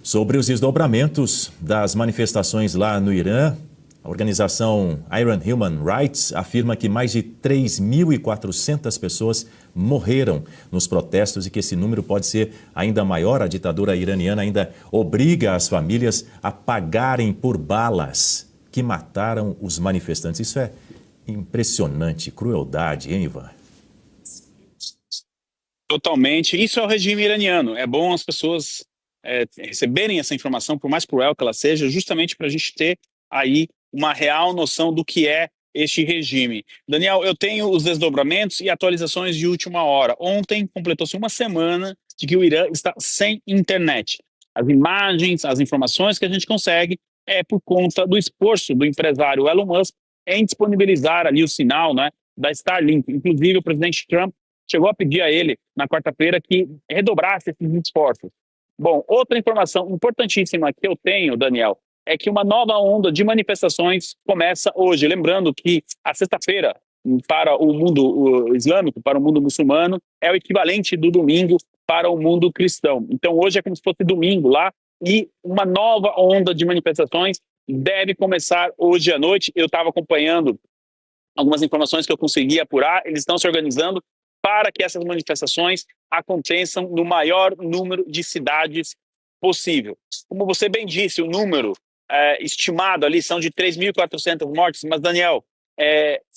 Sobre os desdobramentos das manifestações lá no Irã, a organização Iran Human Rights afirma que mais de 3.400 pessoas morreram nos protestos e que esse número pode ser ainda maior. A ditadura iraniana ainda obriga as famílias a pagarem por balas que mataram os manifestantes. Isso é impressionante, crueldade, hein, Ivan? Totalmente. Isso é o regime iraniano. É bom as pessoas receberem essa informação, por mais cruel que ela seja, justamente para a gente ter aí uma real noção do que é este regime. Daniel, eu tenho os desdobramentos e atualizações de última hora. Ontem completou-se uma semana de que o Irã está sem internet. As imagens, as informações que a gente consegue é por conta do esforço do empresário Elon Musk em disponibilizar ali o sinal, né, da Starlink. Inclusive, o presidente Trump chegou a pedir a ele, na quarta-feira, que redobrasse esses esforços. Bom, outra informação importantíssima que eu tenho, Daniel, é que uma nova onda de manifestações começa hoje. Lembrando que a sexta-feira, para o mundo islâmico, para o mundo muçulmano, é o equivalente do domingo para o mundo cristão. Então, hoje é como se fosse domingo lá, e uma nova onda de manifestações deve começar hoje à noite. Eu estava acompanhando algumas informações que eu consegui apurar. Eles estão se organizando para que essas manifestações aconteçam no maior número de cidades possível. Como você bem disse, o número estimado ali são de 3.400 mortes, mas, Daniel,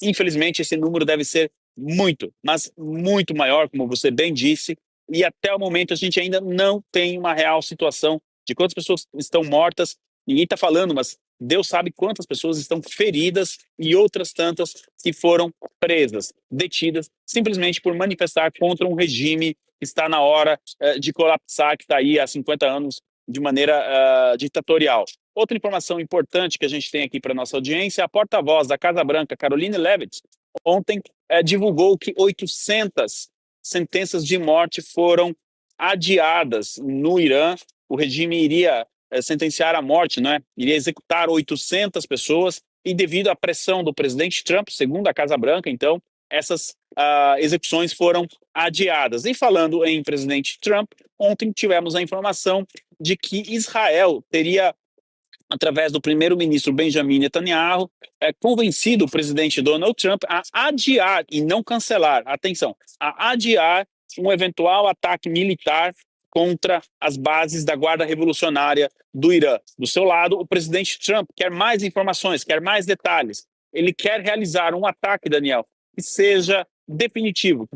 infelizmente esse número deve ser muito, mas muito maior, como você bem disse, e até o momento a gente ainda não tem uma real situação de quantas pessoas estão mortas. Ninguém está falando, mas Deus sabe quantas pessoas estão feridas e outras tantas que foram presas, detidas, simplesmente por manifestar contra um regime que está na hora de colapsar, que está aí há 50 anos de maneira ditatorial. Outra informação importante que a gente tem aqui para a nossa audiência, a porta-voz da Casa Branca, Caroline Leavitt, ontem divulgou que 800 sentenças de morte foram adiadas no Irã. O regime iria sentenciar à morte, né? Iria executar 800 pessoas, e devido à pressão do presidente Trump, segundo a Casa Branca, então, essas execuções foram adiadas. E falando em presidente Trump, ontem tivemos a informação de que Israel teria, através do primeiro-ministro Benjamin Netanyahu, convencido o presidente Donald Trump a adiar e não cancelar, atenção, a adiar um eventual ataque militar contra as bases da Guarda Revolucionária do Irã. Do seu lado, o presidente Trump quer mais informações, quer mais detalhes. Ele quer realizar um ataque, Daniel, que seja definitivo,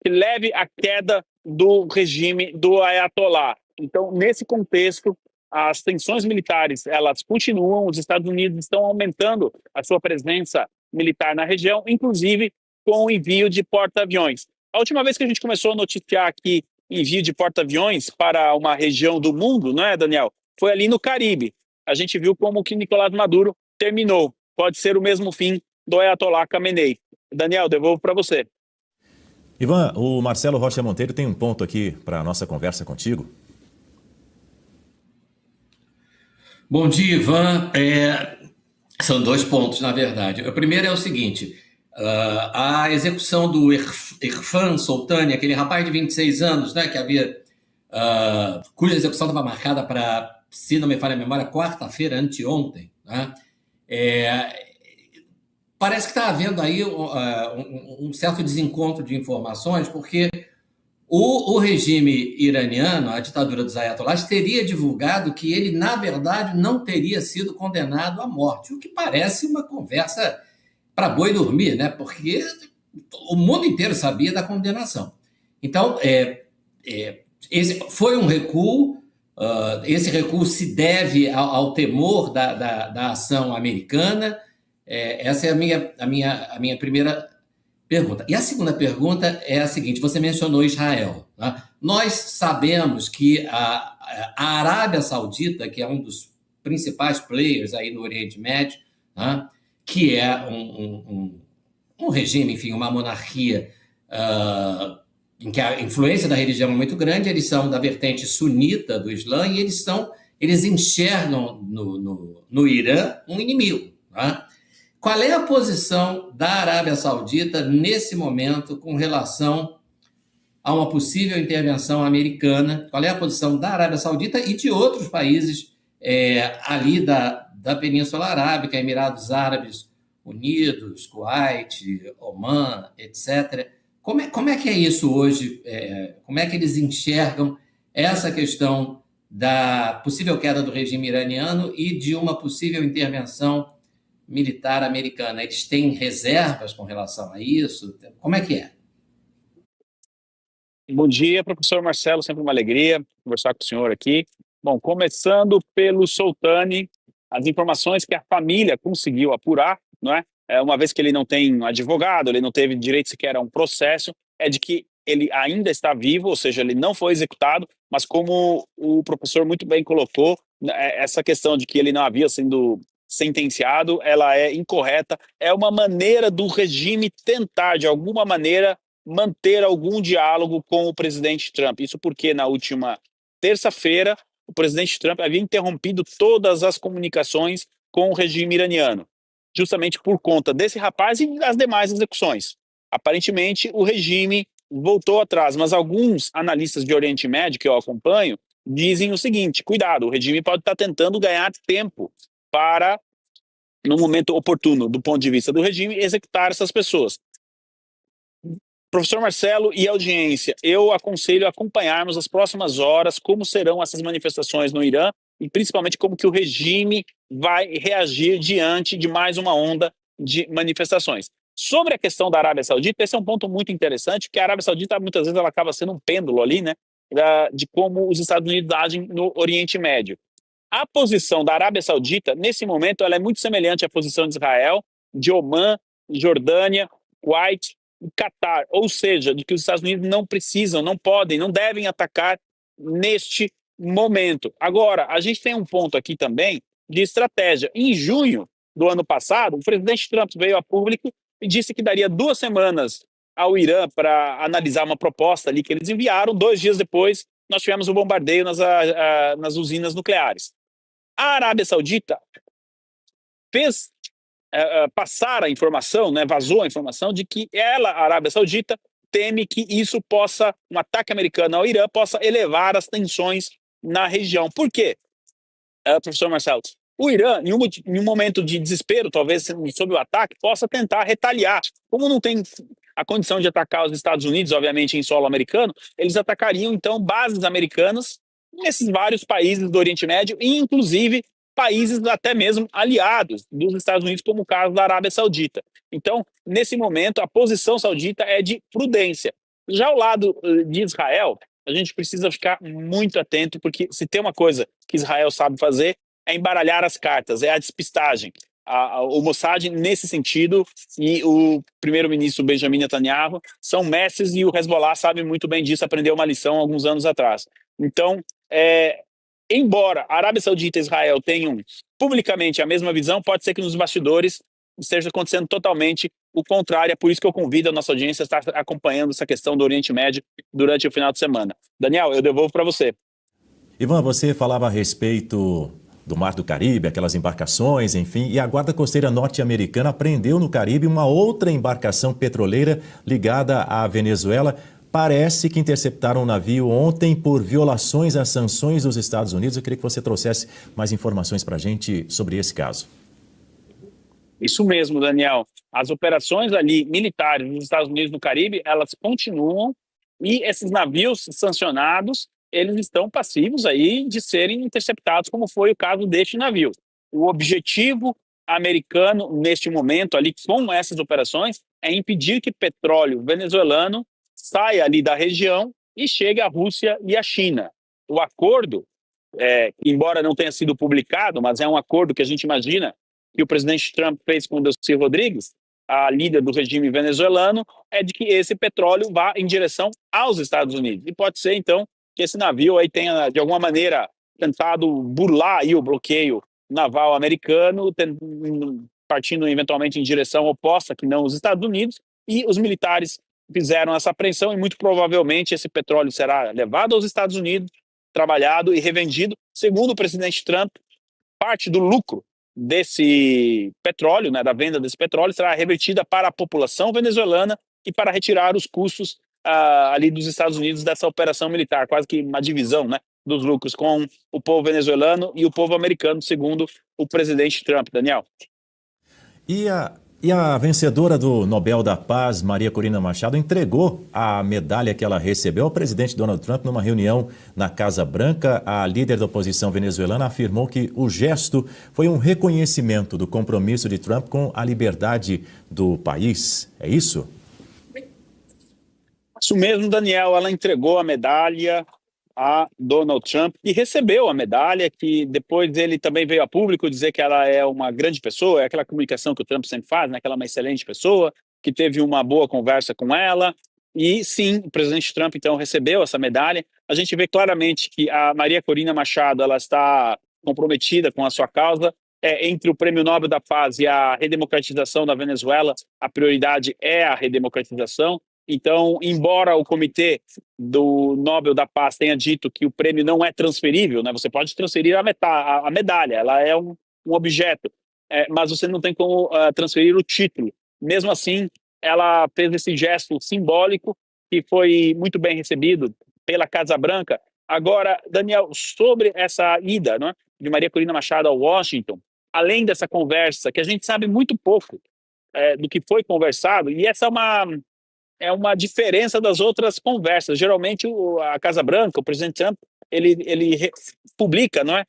que leve à queda do regime do Ayatollah. Então, nesse contexto, as tensões militares, elas continuam. Os Estados Unidos estão aumentando a sua presença militar na região, inclusive com o envio de porta-aviões. A última vez que a gente começou a noticiar aqui envio de porta-aviões para uma região do mundo, não é, Daniel? Foi ali no Caribe. A gente viu como que Nicolás Maduro terminou. Pode ser o mesmo fim do Ayatollah Khamenei. Daniel, devolvo para você. Ivan, o Marcelo Rocha Monteiro tem um ponto aqui para a nossa conversa contigo. Bom dia, Ivan. São dois pontos, na verdade. O primeiro é o seguinte: a execução do Irfan Soltani, aquele rapaz de 26 anos, né, que havia, cuja execução estava marcada para, se não me falha a memória, quarta-feira, anteontem, né? Parece que está havendo aí um certo desencontro de informações, porque o regime iraniano, a ditadura dos ayatollahs, teria divulgado que ele, na verdade, não teria sido condenado à morte, o que parece uma conversa para boi dormir, né? Porque o mundo inteiro sabia da condenação. Então, esse foi um recuo. Esse recuo se deve ao temor da ação americana. Essa é a minha primeira pergunta. E a segunda pergunta é a seguinte: você mencionou Israel, né? Nós sabemos que a Arábia Saudita, que é um dos principais players aí no Oriente Médio, né, que é um regime, enfim, uma monarquia em que a influência da religião é muito grande. Eles são da vertente sunita do Islã e eles enxergam no Irã um inimigo, né? Qual é a posição da Arábia Saudita nesse momento com relação a uma possível intervenção americana? Qual é a posição da Arábia Saudita e de outros países ali da Península Arábica, Emirados Árabes Unidos, Kuwait, Omã, etc. Como é que é isso hoje? Como é que eles enxergam essa questão da possível queda do regime iraniano e de uma possível intervenção militar americana? Eles têm reservas com relação a isso? Como é que é? Bom dia, professor Marcelo, sempre uma alegria conversar com o senhor aqui. Bom, começando pelo Soltani, as informações que a família conseguiu apurar, não é? Uma vez que ele não tem um advogado, ele não teve direito sequer a um processo, é de que ele ainda está vivo, ou seja, ele não foi executado, mas como o professor muito bem colocou, essa questão de que ele não havia sido sentenciado, ela é incorreta, é uma maneira do regime tentar, de alguma maneira, manter algum diálogo com o presidente Trump. Isso porque na última terça-feira o presidente Trump havia interrompido todas as comunicações com o regime iraniano, justamente por conta desse rapaz e das demais execuções. Aparentemente o regime voltou atrás, mas alguns analistas de Oriente Médio que eu acompanho dizem o seguinte: cuidado, o regime pode estar tentando ganhar tempo para, no momento oportuno, do ponto de vista do regime, executar essas pessoas. Professor Marcelo e audiência, eu aconselho a acompanharmos as próximas horas como serão essas manifestações no Irã e principalmente como que o regime vai reagir diante de mais uma onda de manifestações. Sobre a questão da Arábia Saudita, esse é um ponto muito interessante, porque a Arábia Saudita muitas vezes ela acaba sendo um pêndulo ali, né, de como os Estados Unidos agem no Oriente Médio. A posição da Arábia Saudita, nesse momento, ela é muito semelhante à posição de Israel, de Omã, Jordânia, Kuwait, Catar, ou seja, de que os Estados Unidos não precisam, não podem, não devem atacar neste momento. Agora, a gente tem um ponto aqui também de estratégia. Em junho do ano passado, o presidente Trump veio a público e disse que daria 2 semanas ao Irã para analisar uma proposta ali que eles enviaram. 2 dias depois, nós tivemos o bombardeio nas usinas nucleares. A Arábia Saudita fez passar a informação, né, vazou a informação de que ela, a Arábia Saudita, teme que isso possa, um ataque americano ao Irã, possa elevar as tensões na região. Por quê, professor Marcelo? O Irã, em um momento de desespero, talvez sob o ataque, possa tentar retaliar. Como não tem a condição de atacar os Estados Unidos, obviamente, em solo americano, eles atacariam, então, bases americanas nesses vários países do Oriente Médio, e inclusive países até mesmo aliados dos Estados Unidos, como o caso da Arábia Saudita. Então, nesse momento, a posição saudita é de prudência. Já ao lado de Israel, a gente precisa ficar muito atento, porque se tem uma coisa que Israel sabe fazer, é embaralhar as cartas, é a despistagem. O Mossad, nesse sentido, e o primeiro-ministro Benjamin Netanyahu são mestres, e o Hezbollah sabe muito bem disso, aprendeu uma lição alguns anos atrás. Então, embora a Arábia Saudita e Israel tenham publicamente a mesma visão, pode ser que nos bastidores esteja acontecendo totalmente o contrário. É por isso que eu convido a nossa audiência a estar acompanhando essa questão do Oriente Médio durante o final de semana. Daniel, eu devolvo para você. Ivan, você falava a respeito do Mar do Caribe, aquelas embarcações, enfim, e a Guarda Costeira norte-americana apreendeu no Caribe uma outra embarcação petroleira ligada à Venezuela. Parece que interceptaram um navio ontem por violações às sanções dos Estados Unidos. Eu queria que você trouxesse mais informações para a gente sobre esse caso. Isso mesmo, Daniel. As operações ali militares dos Estados Unidos no Caribe, elas continuam, e esses navios sancionados, eles estão passivos aí de serem interceptados, como foi o caso deste navio. O objetivo americano, neste momento, ali com essas operações, é impedir que petróleo venezuelano saia ali da região e chegue à Rússia e à China. O acordo, embora não tenha sido publicado, mas é um acordo que a gente imagina que o presidente Trump fez com o Delcy Rodrigues, a líder do regime venezuelano, é de que esse petróleo vá em direção aos Estados Unidos. E pode ser, então, que esse navio aí tenha, de alguma maneira, tentado burlar aí o bloqueio naval americano, partindo eventualmente em direção oposta, que não os Estados Unidos, e os militares fizeram essa apreensão, e muito provavelmente esse petróleo será levado aos Estados Unidos, trabalhado e revendido. Segundo o presidente Trump, parte do lucro desse petróleo, né, da venda desse petróleo, será revertida para a população venezuelana e para retirar os custos ali dos Estados Unidos dessa operação militar, quase que uma divisão, né, dos lucros com o povo venezuelano e o povo americano, segundo o presidente Trump, Daniel. E a vencedora do Nobel da Paz, Maria Corina Machado, entregou a medalha que ela recebeu ao presidente Donald Trump numa reunião na Casa Branca. A líder da oposição venezuelana afirmou que o gesto foi um reconhecimento do compromisso de Trump com a liberdade do país. É isso? Isso mesmo, Daniel. Ela entregou a medalha a Donald Trump e recebeu a medalha, que depois ele também veio a público dizer que ela é uma grande pessoa, é aquela comunicação que o Trump sempre faz, né? Que ela é uma excelente pessoa, que teve uma boa conversa com ela. E sim, o presidente Trump então recebeu essa medalha. A gente vê claramente que a Maria Corina Machado ela está comprometida com a sua causa. Entre o Prêmio Nobel da Paz e a redemocratização da Venezuela, a prioridade é a redemocratização. Então, embora o comitê do Nobel da Paz tenha dito que o prêmio não é transferível, né? Você pode transferir a medalha, ela é um objeto, mas você não tem como transferir o título. Mesmo assim, ela fez esse gesto simbólico que foi muito bem recebido pela Casa Branca. Agora, Daniel, sobre essa ida, né, de Maria Corina Machado a Washington, além dessa conversa, que a gente sabe muito pouco do que foi conversado, e essa é uma diferença das outras conversas. Geralmente, a Casa Branca, o presidente Trump, ele publica, não é?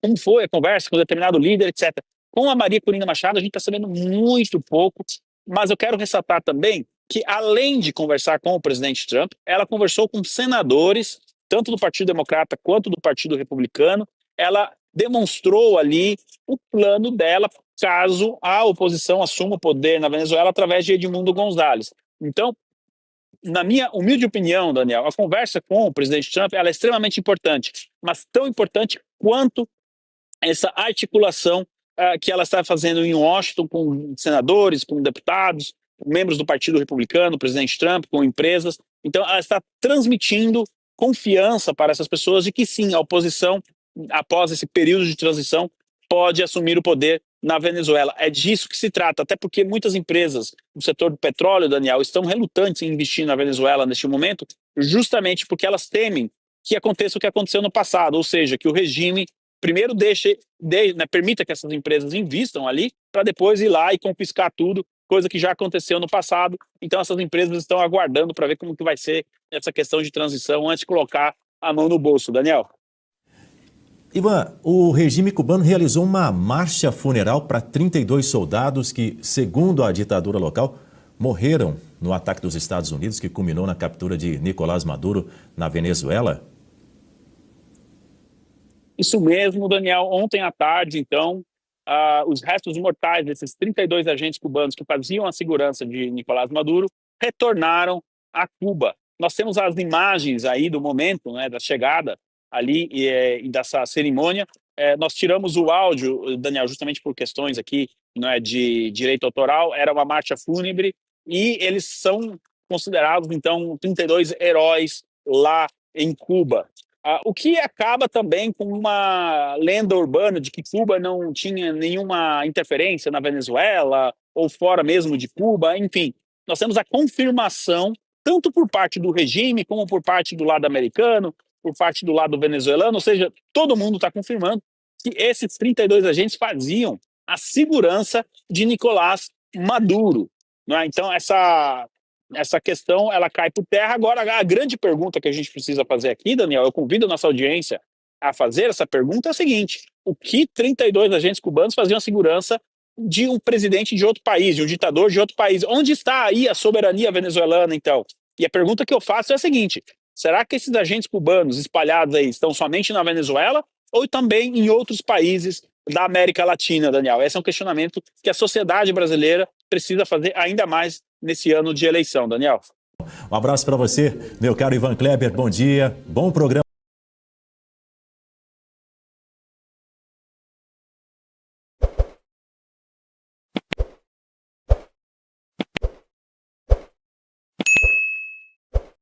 Como foi a conversa com determinado líder, etc. Com a Maria Corina Machado, a gente está sabendo muito pouco, mas eu quero ressaltar também que, além de conversar com o presidente Trump, ela conversou com senadores, tanto do Partido Democrata quanto do Partido Republicano. Ela demonstrou ali o plano dela caso a oposição assuma o poder na Venezuela através de Edmundo González. Então, na minha humilde opinião, Daniel, a conversa com o presidente Trump ela é extremamente importante, mas tão importante quanto essa articulação que ela está fazendo em Washington com senadores, com deputados, com membros do Partido Republicano, o presidente Trump, com empresas. Então, ela está transmitindo confiança para essas pessoas de que sim, a oposição, após esse período de transição, pode assumir o poder na Venezuela. É disso que se trata, até porque muitas empresas do setor do petróleo, Daniel, estão relutantes em investir na Venezuela neste momento, justamente porque elas temem que aconteça o que aconteceu no passado, ou seja, que o regime primeiro permita que essas empresas investam ali, para depois ir lá e confiscar tudo, coisa que já aconteceu no passado. Então essas empresas estão aguardando para ver como que vai ser essa questão de transição antes de colocar a mão no bolso, Daniel. Ivan, o regime cubano realizou uma marcha funeral para 32 soldados que, segundo a ditadura local, morreram no ataque dos Estados Unidos que culminou na captura de Nicolás Maduro na Venezuela. Isso mesmo, Daniel. Ontem à tarde, então, os restos mortais desses 32 agentes cubanos que faziam a segurança de Nicolás Maduro retornaram a Cuba. Nós temos as imagens aí do momento, né, da chegada ali e dessa cerimônia. Nós tiramos o áudio, Daniel, justamente por questões aqui, né, de direito autoral. Era uma marcha fúnebre e eles são considerados, então, 32 heróis lá em Cuba. O que acaba também com uma lenda urbana de que Cuba não tinha nenhuma interferência na Venezuela ou fora mesmo de Cuba. Enfim, nós temos a confirmação, tanto por parte do regime como por parte do lado americano, por parte do lado venezuelano, ou seja, todo mundo está confirmando que esses 32 agentes faziam a segurança de Nicolás Maduro. Não é? Então, essa questão ela cai por terra. Agora, a grande pergunta que a gente precisa fazer aqui, Daniel, eu convido a nossa audiência a fazer essa pergunta, é a seguinte: o que 32 agentes cubanos faziam a segurança de um presidente de outro país, de um ditador de outro país? Onde está aí a soberania venezuelana, então? E a pergunta que eu faço é a seguinte: será que esses agentes cubanos espalhados aí estão somente na Venezuela ou também em outros países da América Latina, Daniel? Esse é um questionamento que a sociedade brasileira precisa fazer ainda mais nesse ano de eleição, Daniel. Um abraço para você, meu caro Ivan Kleber, bom dia, bom programa.